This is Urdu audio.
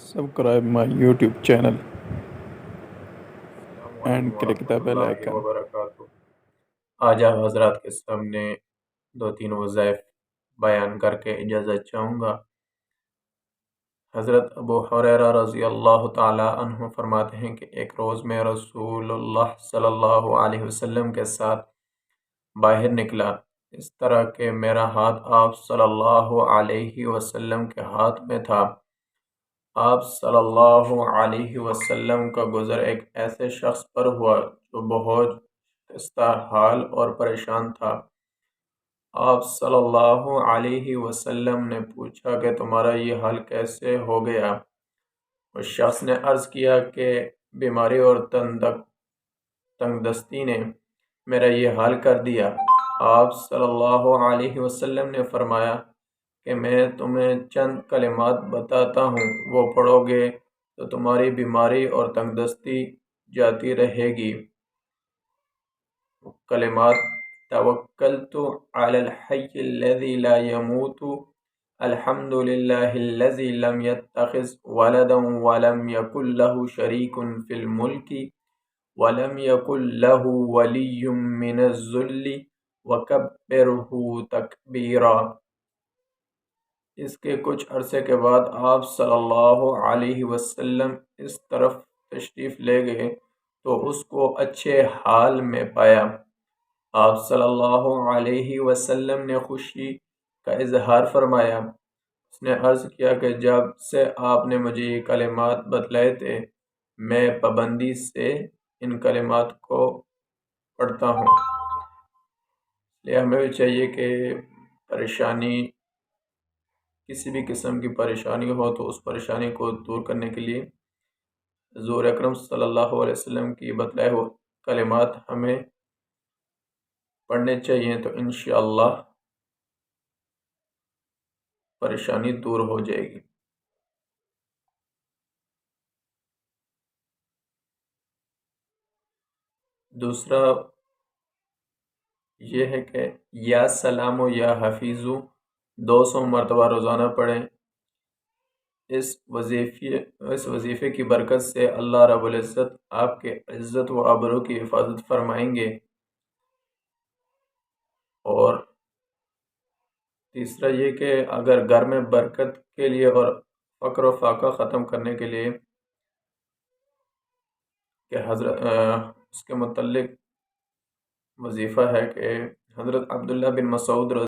Subscribe my YouTube channel السلام and علیکم click ورحمۃ the bell اللہ icon. وبرکاتہ۔ آج آپ حضرات کے سامنے 2-3 وظائف بیان کر کے اجازت چاہوں گا۔ حضرت ابو ہریرہ رضی اللہ تعالی عنہ فرماتے ہیں کہ ایک روز میں رسول اللہ صلی اللہ علیہ وسلم کے ساتھ باہر نکلا، اس طرح کہ میرا ہاتھ آپ صلی اللہ علیہ وسلم کے ہاتھ میں تھا۔ آپ صلی اللہ علیہ وسلم کا گزر ایک ایسے شخص پر ہوا جو بہت خستہ حال اور پریشان تھا۔ آپ صلی اللہ علیہ وسلم نے پوچھا کہ تمہارا یہ حال کیسے ہو گیا؟ اس شخص نے عرض کیا کہ بیماری اور تنگ دستی نے میرا یہ حال کر دیا۔ آپ صلی اللہ علیہ وسلم نے فرمایا کہ میں تمہیں چند کلمات بتاتا ہوں، وہ پڑھو گے تو تمہاری بیماری اور تنگ دستی جاتی رہے گی۔ کلمات: توکلت علی الحی الذی لا يموت، الحمد للہ الذی لم يتخذ ولدا ولم یکن له شریک فی الملک ولم یکن له ولی من الذل وکبرہ تکبیرا۔ اس کے کچھ عرصے کے بعد آپ صلی اللہ علیہ وسلم اس طرف تشریف لے گئے تو اس کو اچھے حال میں پایا۔ آپ صلی اللہ علیہ وسلم نے خوشی کا اظہار فرمایا۔ اس نے عرض کیا کہ جب سے آپ نے مجھے یہ کلمات بتلائے تھے، میں پابندی سے ان کلمات کو پڑھتا ہوں۔ یہ ہمیں بھی چاہیے کہ پریشانی، کسی بھی قسم کی پریشانی ہو تو اس پریشانی کو دور کرنے کے لیے حضور اکرم صلی اللہ علیہ وسلم کی بتلائے ہوئے کلمات ہمیں پڑھنے چاہیے، تو انشاءاللہ پریشانی دور ہو جائے گی۔ دوسرا یہ ہے کہ یا سلام و یا حفیظو 200 مرتبہ روزانہ پڑھیں۔ اس وظیفے کی برکت سے اللہ رب العزت آپ کے عزت و آبرو کی حفاظت فرمائیں گے۔ اور تیسرا یہ کہ اگر گھر میں برکت کے لیے اور فقر و فاقہ ختم کرنے کے لیے کہ اس کے متعلق وظیفہ ہے کہ حضرت عبداللہ بن مسعود